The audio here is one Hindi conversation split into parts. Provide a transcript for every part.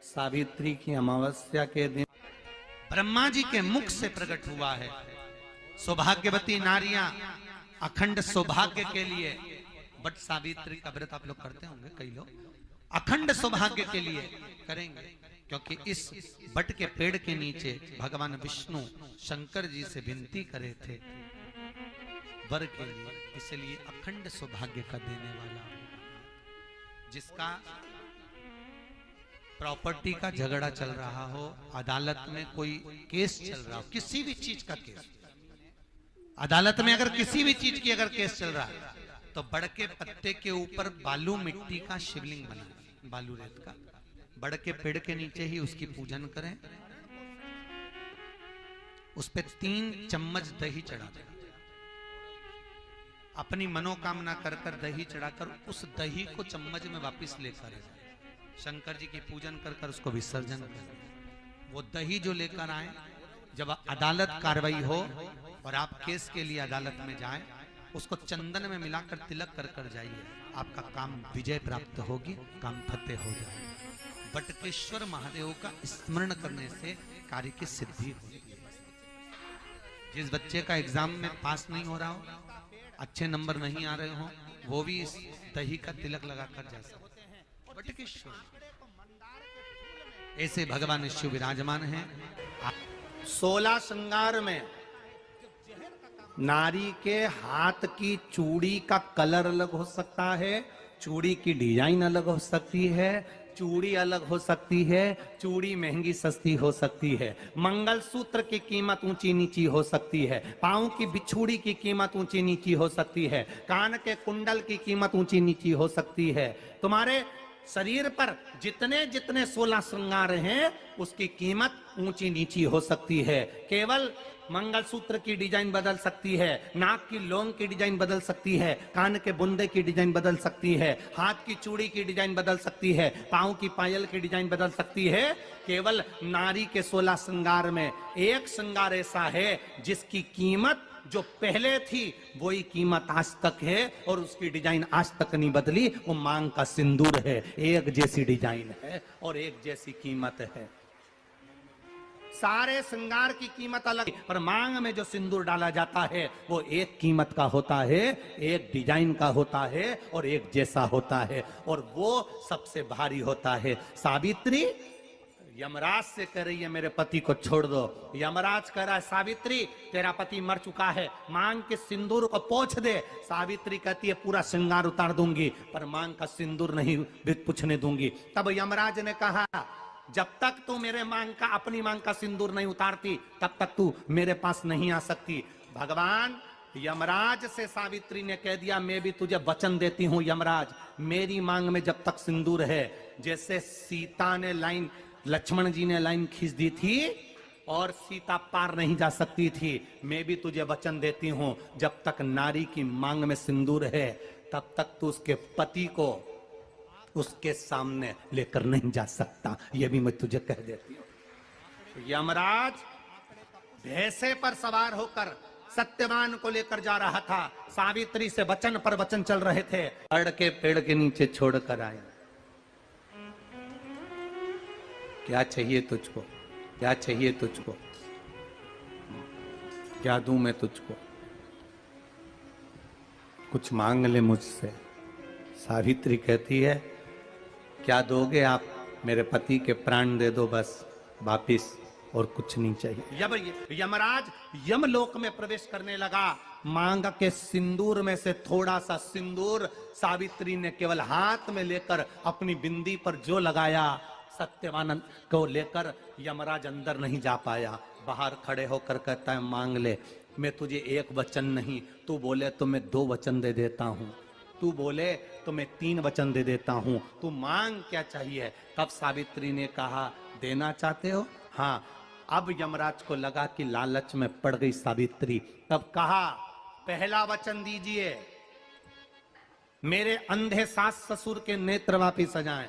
सावित्री की अमावस्या के दिन ब्रह्मा जी के मुख से प्रकट हुआ है। सौभाग्यवती नारियां अखंड सौभाग्य के लिए बट सावित्री का व्रत आप लोग करते होंगे, कई लोग अखंड सौभाग्य के लिए करेंगे, क्योंकि इस बट के पेड़ के नीचे भगवान विष्णु शंकर जी से विनती करे थे वर के लिए, इसलिए अखंड सौभाग्य का देने वाला, जिसका प्रॉपर्टी का झगड़ा चल रहा हो, अदालत में कोई केस चल रहा हो, किसी भी चीज का केस, अदालत में अगर किसी भी चीज की अगर केस चल रहा है तो बड़ के पत्ते के ऊपर बालू मिट्टी का शिवलिंग बना, बालू रेत का, बड़ के पेड़ के नीचे ही उसकी पूजन करें, उस पे 3 चम्मच दही चढ़ा दें, अपनी मनोकामना कर कर दही चढ़ाकर उस दही को चम्मच में वापस लेकर शंकर जी की पूजन कर कर उसको विसर्जन करें। वो दही जो लेकर आए, जब अदालत कार्रवाई हो और आप केस के लिए अदालत में जाएं, उसको चंदन में मिलाकर तिलक कर कर जाइए, आपका काम विजय प्राप्त होगी, काम फतेह हो जाएगा। बटकेश्वर महादेव का स्मरण करने से कार्य की सिद्धि होती है। जिस बच्चे का एग्जाम में पास नहीं हो रहा हो, अच्छे नंबर नहीं आ रहे हो, वो भी इस दही का तिलक लगाकर जा सकते हैं। बटकेश्वर ऐसे भगवान शिव विराजमान हैं। 16 श्रृंगार में नारी के हाथ की चूड़ी का कलर अलग हो सकता है, चूड़ी की डिजाइन अलग हो सकती है, चूड़ी अलग हो सकती है, चूड़ी महंगी सस्ती हो सकती है, मंगलसूत्र की कीमत ऊंची नीची हो सकती है, पांव की बिछुड़ी की कीमत ऊंची नीची हो सकती है, कान के कुंडल की कीमत ऊंची नीची हो सकती है। तुम्हारे शरीर पर जितने जितने 16 श्रृंगार हैं उसकी कीमत ऊंची नीची हो सकती है। केवल मंगलसूत्र की डिजाइन बदल सकती है, नाक की लौंग की डिजाइन बदल सकती है, कान के बुंदे की डिजाइन बदल सकती है, हाथ की चूड़ी की डिजाइन बदल सकती है, पांव की पायल की डिजाइन बदल सकती है। केवल नारी के 16 श्रृंगार में एक श्रृंगार ऐसा है जिसकी कीमत जो पहले थी वही कीमत आज तक है और उसकी डिजाइन आज तक नहीं बदली। वो मांग का सिंदूर है, एक जैसी डिजाइन है और एक जैसी कीमत है। सारे श्रृंगार की कीमत अलग, पर मांग में जो सिंदूर डाला जाता है वो एक कीमत का होता है, एक डिजाइन का होता है और एक जैसा होता है, और वो सबसे भारी होता है। सावित्री यमराज से कह रही है मेरे पति को छोड़ दो। यमराज कह रहा है सावित्री तेरा पति मर चुका है, मांग के सिंदूर को पोंछ दे। सावित्री कहती है पूरा श्रृंगार उतार दूंगी पर मांग का सिंदूर नहीं पूछने दूंगी। तब यमराज ने कहा जब तक तू मेरे मांग का अपनी मांग का सिंदूर नहीं उतारती तब तक तू मेरे पास नहीं आ सकती। भगवान यमराज से सावित्री ने कह दिया मैं भी तुझे वचन देती हूं यमराज, मेरी मांग में जब तक सिंदूर है, जैसे सीता ने लाइन, लक्ष्मण जी ने लाइन खींच दी थी और सीता पार नहीं जा सकती थी, मैं भी तुझे वचन देती हूं जब तक नारी की मांग में सिंदूर है तब तक तू उसके पति को उसके सामने लेकर नहीं जा सकता, यह भी मैं तुझे कह देती हूं। यमराज भैंसे पर सवार होकर सत्यवान को लेकर जा रहा था, सावित्री से वचन पर वचन चल रहे थे, अड़ के पेड़ के नीचे छोड़कर आए। क्या चाहिए तुझको, क्या चाहिए तुझको, क्या दूं मैं तुझको, कुछ मांग ले मुझसे। सावित्री कहती है क्या दोगे आप, मेरे पति के प्राण दे दो बस वापिस, और कुछ नहीं चाहिए। जब यमराज यमलोक में प्रवेश करने लगा, मांग के सिंदूर में से थोड़ा सा सिंदूर सावित्री ने केवल हाथ में लेकर अपनी बिंदी पर जो लगाया, सत्यवानंद को लेकर यमराज अंदर नहीं जा पाया। बाहर खड़े होकर कहता है मांग ले, मैं तुझे एक वचन नहीं, तू बोले तो मैं 2 वचन दे देता हूं, तू बोले तो मैं 3 वचन दे देता हूं, तू मांग क्या चाहिए। तब सावित्री ने कहा देना चाहते हो, हाँ। अब यमराज को लगा कि लालच में पड़ गई सावित्री, तब कहा पहला वचन दीजिए मेरे अंधे सास ससुर के नेत्र वापिस आ जाएं।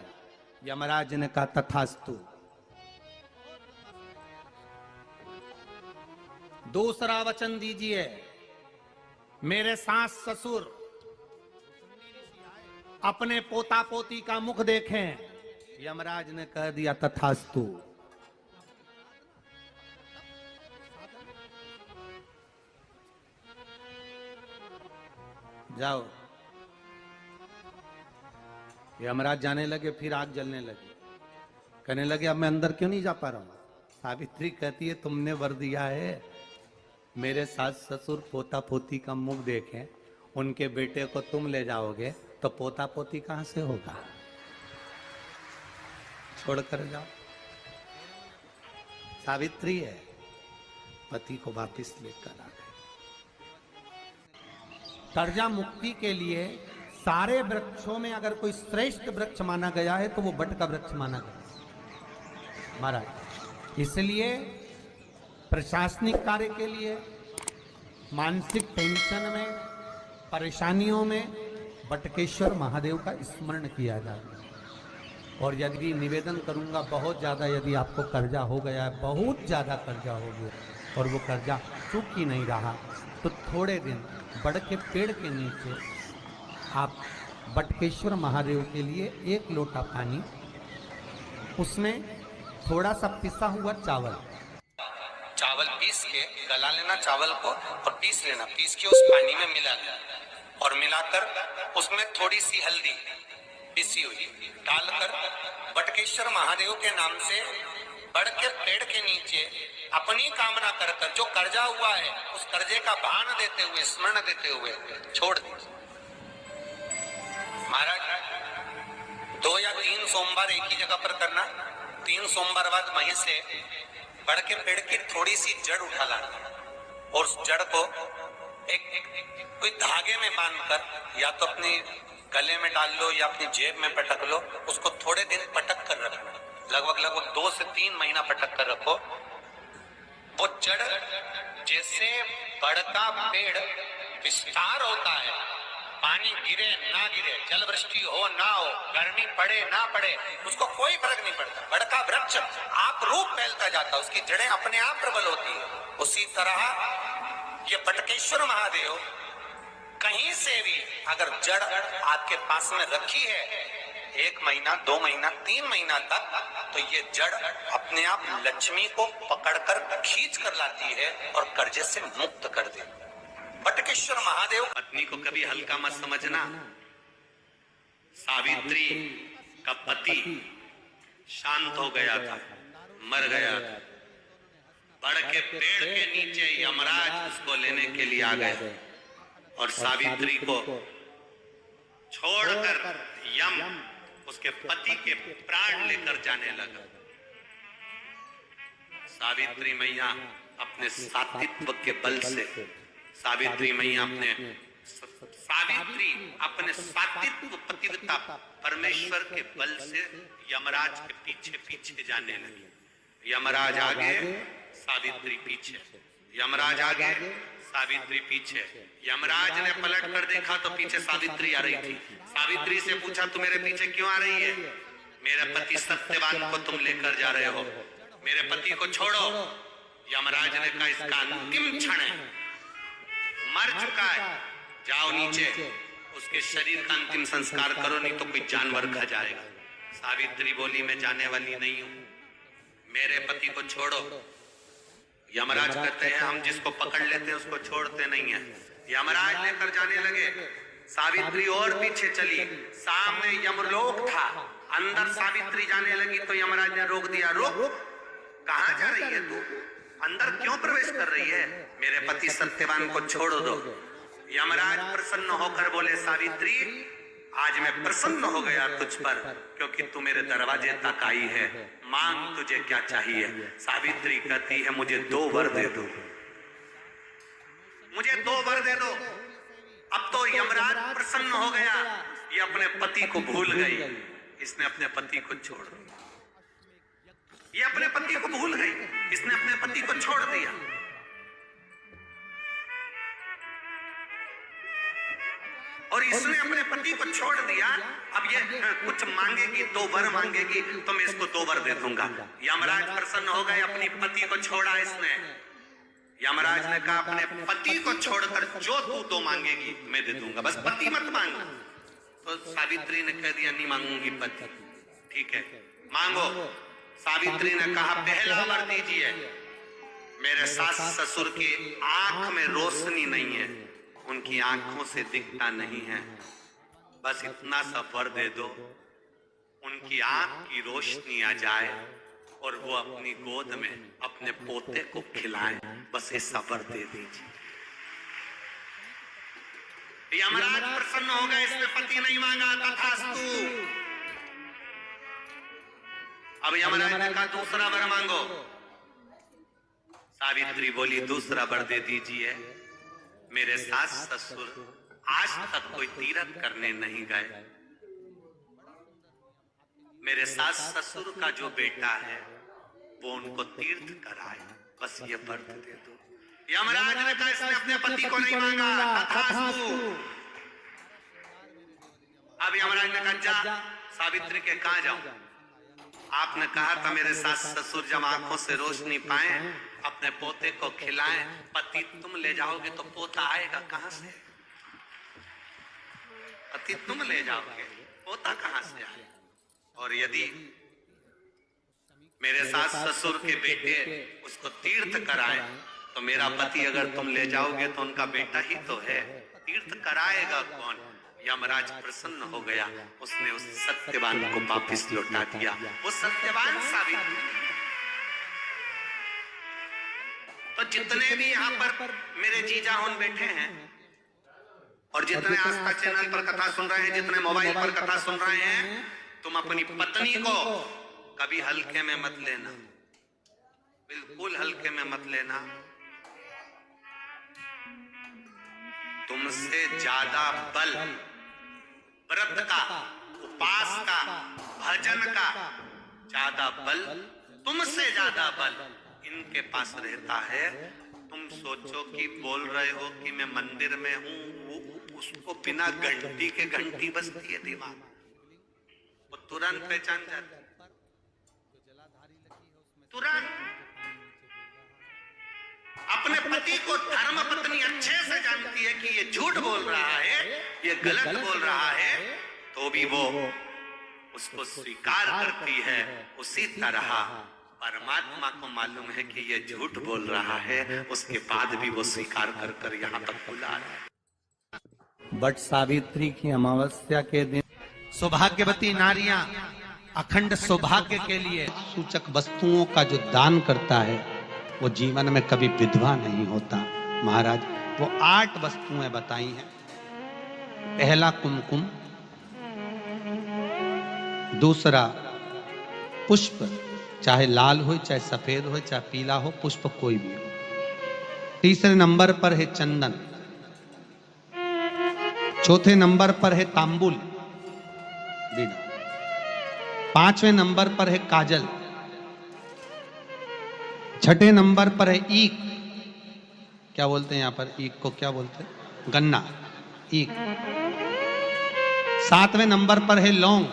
यमराज ने कहा तथास्तु। दूसरा वचन दीजिए मेरे सास ससुर अपने पोता पोती का मुख देखें। यमराज ने कह दिया तथास्तु। जाओ। यमराज जाने लगे, फिर आग जलने लगी। कहने लगे अब मैं अंदर क्यों नहीं जा पा रहा हूं। सावित्री कहती है तुमने वर दिया है, मेरे सास ससुर पोता पोती का मुख देखें, उनके बेटे को तुम ले जाओगे तो पोता पोती कहां से होगा, छोड़ कर जाओ। सावित्री है, पति को वापिस लेकर आ गए। कर्जा मुक्ति के लिए सारे वृक्षों में अगर कोई श्रेष्ठ वृक्ष माना गया है तो वो बट का वृक्ष माना गया महाराज। इसलिए प्रशासनिक कार्य के लिए, मानसिक टेंशन में, परेशानियों में बटकेश्वर महादेव का स्मरण किया जाए। और यदि निवेदन करूंगा, बहुत ज़्यादा यदि आपको कर्जा हो गया है, बहुत ज़्यादा कर्जा हो गया और वो कर्जा चूक ही नहीं रहा, तो थोड़े दिन बड़ के पेड़ के नीचे आप बटकेश्वर महादेव के लिए 1 लोटा पानी, उसमें थोड़ा सा पिसा हुआ चावल पीस के गला लेना चावल को और पीस लेना, पीस के उस पानी में मिला लेना और मिलाकर उसमें थोड़ी सी हल्दी पिसी हुई डालकर बटकेश्वर महादेव के नाम से बड़ के पेड़ के नीचे अपनी कामना कर कर जो कर्जा हुआ है उस कर्जे का भान देते हुए, स्मरण देते हुए छोड़ दीजिए। महाराज 2 या 3 सोमवार एक ही जगह पर करना। 3 सोमवार बाद वहीं से बड़ के पेड़ की थोड़ी सी जड़ उठा लाना और उस जड़ को एक कोई धागे में बांधकर या तो अपनी गले में डाल लो या अपनी जेब में पटक लो, उसको थोड़े दिन पटक कर रखना, लगभग 2 से 3 महीना पटक कर रखो। वो जड़ जैसे बड़ का पेड़ विस्तार होता है, पानी गिरे ना गिरे, जल वृष्टि हो ना हो, गर्मी पड़े ना पड़े, उसको कोई फर्क नहीं पड़ता। बड़ का वृक्ष आप रूप फैलता जाता, उसकी जड़ें अपने आप प्रबल होती है। उसी तरह ये बटकेश्वर महादेव कहीं से भी अगर जड़ आपके पास में रखी है 1 महीना, 2 महीना, 3 महीना तक, तो ये जड़ अपने आप लक्ष्मी को पकड़कर खींच कर लाती है और कर्जे से मुक्त कर देती है। बटकेश्वर महादेव। पत्नी को कभी हल्का मत समझना। सावित्री का पति शांत हो गया था, मर गया था। बड़ के पेड़ के नीचे यमराज उसको लेने के लिए आ गए और सावित्री को छोड़कर यम उसके पति के प्राण लेकर जाने लगा। सावित्री मैया अपने सात्वित्व के बल से, सावित्री अपने सात्वित्व पतिव्रता परमेश्वर के बल से यमराज के पीछे पीछे जाने लगी। यमराज आगे, सावित्री पीछे, यमराज आगे, सावित्री पीछे। यमराज ने पलट कर देखा तो पीछे सावित्री आ रही थी। सावित्री से पूछा तू मेरे पीछे क्यों आ रही है? मेरे पति सत्यवान को तुम लेकर जा रहे हो, मेरे पति को छोड़ो। यमराज ने कहा इसका अंतिम क्षण है, मर चुका है, जाओ नीचे उसके शरीर का अंतिम संस्कार करो, नहीं तो कोई जानवर खा जाएगा। सावित्री बोली मैं जाने वाली नहीं हूं, मेरे पति को छोड़ो। यमराज कहते हैं हम जिसको पकड़ लेते हैं उसको छोड़ते नहीं है। यमराज लेकर जाने लगे, सावित्री और पीछे चली, सामने यमलोक था, अंदर सावित्री जाने लगी तो यमराज ने रोक दिया। रोक, कहां जा रही है तू? अंदर क्यों प्रवेश कर रही है? मेरे पति सत्यवान को छोड़ दो। यमराज प्रसन्न होकर बोले सावित्री आज मैं प्रसन्न हो गया तुझ पर, क्योंकि तू मेरे दरवाजे तक आई है, मांग तुझे क्या चाहिए। सावित्री कहती है मुझे 2 वर दे दो, मुझे 2 वर दे दो। अब तो यमराज प्रसन्न हो गया, ये अपने पति को भूल गई, इसने अपने पति को छोड़ दिया। ये अपने पति को भूल गई, इसने अपने पति को छोड़ दिया। और इसने अपने पति को छोड़ दिया। अब ये कुछ मांगेगी, 2 वर मांगेगी तो मैं इसको 2 वर दे दूंगा। यमराज प्रसन्न हो गए, अपनी पति को छोड़ा इसने। यमराज ने कहा अपने पति को छोड़कर जो तू 2 मांगेगी मैं दे दूंगा, बस पति मत मांग। तो सावित्री ने कह दिया नहीं मांगूंगी पति। ठीक है, मांगो। सावित्री ने कहा पहला वर दीजिए। मेरे सास ससुर की आंख में रोशनी नहीं है, उनकी आंखों से दिखता नहीं है, बस इतना सा वर दे दो, उनकी आंख की रोशनी आ जाए और वो अपनी गोद में अपने पोते को खिलाएं, बस ऐसा वर दे दीजिए। यमराज प्रसन्न हो गए, इसने पति नहीं मांगा, तथास्तु। अब यमराज ने कहा दूसरा वर मांगो। सावित्री बोली दूसरा वर दे दीजिए। मेरे सास ससुर आज तक कोई तीर्थ करने नहीं गए, मेरे सास ससुर का जो बेटा है वो उनको तीर्थ कराए, बस ये व्रत दे दो। यमराज ने कहा इसने अपने पति को नहीं मांगा, तथास्तु। अब यमराज ने कहा जा सावित्री के कहां जाऊं? आपने कहा था मेरे सास ससुर जब आंखों से रोशनी पाए अपने पोते को खिलाएं, पति तुम ले जाओगे तो पोता आएगा कहां से? पति तुम ले जाओगे, पोता कहां से आएगा? और यदि मेरे सास ससुर के बेटे उसको तीर्थ कराएं तो मेरा पति अगर तुम ले जाओगे तो उनका बेटा ही तो है, तीर्थ कराएगा कौन? यमराज प्रसन्न हो गया, उसने उस सत्यवान को वापिस लौटा दिया। वो सत्यवान सावित्री। तो जितने भी यहाँ पर मेरे जीजा होन बैठे हैं और जितने आस्था चैनल पर कथा सुन रहे हैं, जितने मोबाइल पर कथा सुन रहे हैं, तुम अपनी पत्नी को कभी हल्के में मत लेना, बिल्कुल हल्के में मत लेना। तुमसे ज्यादा बल व्रत का, उपास का, भजन का ज्यादा बल, तुमसे ज्यादा बल इनके पास रहता है। तुम सोचो कि बोल रहे हो कि मैं मंदिर में हूं, उसको बिना घंटी के घंटी बजती है दिमाग, वो तुरंत पहचान जाता, तुरंत। अपने पति को धर्म पत्नी अच्छे से जानती है कि ये झूठ बोल रहा है, ये गलत बोल रहा है, तो भी वो उसको स्वीकार करती है। उसी तरह परमात्मा को मालूम है कि ये झूठ बोल रहा है, उसके बाद भी वो स्वीकार कर कर यहाँ तक बुला रहा है। बट सावित्री की अमावस्या के दिन सौभाग्यवती नारियां अखंड सौभाग्य के लिए सूचक वस्तुओं का जो दान करता है वो जीवन में कभी विधवा नहीं होता। महाराज वो 8 वस्तुएं बताई हैं। पहला कुमकुम, दूसरा पुष्प, चाहे लाल हो चाहे सफेद हो चाहे पीला हो, पुष्प कोई भी हो। तीसरे नंबर पर है चंदन, चौथे नंबर पर है तांबुल बीड़ा, 5वें नंबर पर है काजल, 6ठे नंबर पर है ईख, क्या बोलते हैं यहां पर ईख को, क्या बोलते हैं, गन्ना, ईख। 7वें नंबर पर है लौंग,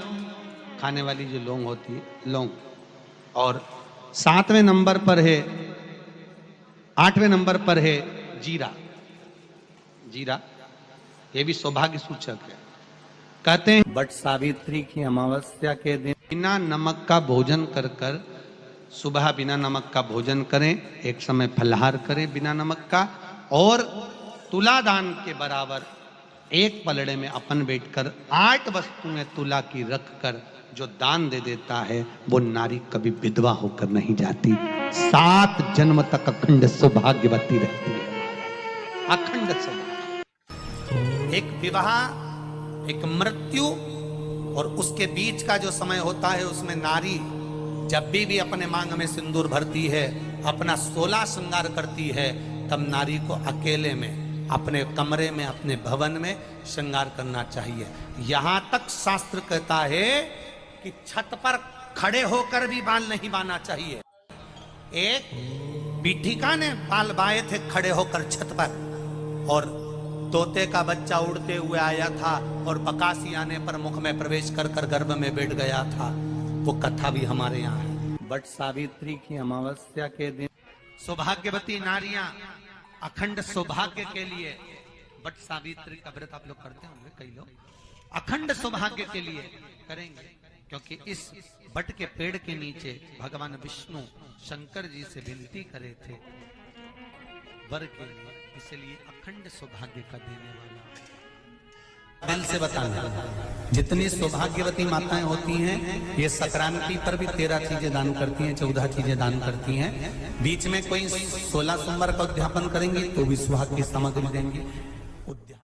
खाने वाली जो लौंग होती है, लौंग। और 7वें नंबर पर है, 8वें नंबर पर है जीरा, जीरा ये भी सौभाग्य सूचक है। कहते हैं बट सावित्री की अमावस्या के दिन बिना नमक का भोजन कर कर, सुबह बिना नमक का भोजन करें, एक समय फलाहार करें बिना नमक का, और तुला दान के बराबर एक पलड़े में अपन बैठकर 8 वस्तुएं तुला की रख कर जो दान दे देता है वो नारी कभी विधवा होकर नहीं जाती, 7 जन्म तक अखंड सौभाग्यवती रहती है। अखंड सौभाग्य। एक विवाह, एक मृत्यु और उसके बीच का जो समय होता है उसमें नारी जब भी अपने मांग में सिंदूर भरती है, अपना 16 श्रृंगार करती है, तब नारी को अकेले में अपने कमरे में, अपने भवन में श्रृंगार करना चाहिए। यहां तक शास्त्र कहता है कि छत पर खड़े होकर भी बाल नहीं बांधना चाहिए। एक पीठिका ने बाल बाए थे खड़े होकर छत पर, और तोते का बच्चा उड़ते हुए आया था और बकासी आने पर मुख में प्रवेश कर कर गर्भ में बैठ गया था। वो कथा भी हमारे यहाँ है। बट सावित्री की अमावस्या के दिन सौभाग्यवती नारियां अखंड सौभाग्य के लिए, बट सावित्री का व्रत आप लोग करते होंगे, कई लोग अखंड सौभाग्य के लिए करेंगे, क्योंकि इस बट के पेड़ के नीचे भगवान विष्णु शंकर जी से विनती करे थे वर के लिए, इसलिए अखंड सौभाग्य का देने वाला। दिल से बताना, जितनी सौभाग्यवती माताएं होती हैं ये संक्रांति पर भी 13 चीजें दान करती हैं, 14 चीजें दान करती हैं। बीच में कोई 16 सोमवार का उद्यापन करेंगी तो भी सुहाग की सामग्री देंगी।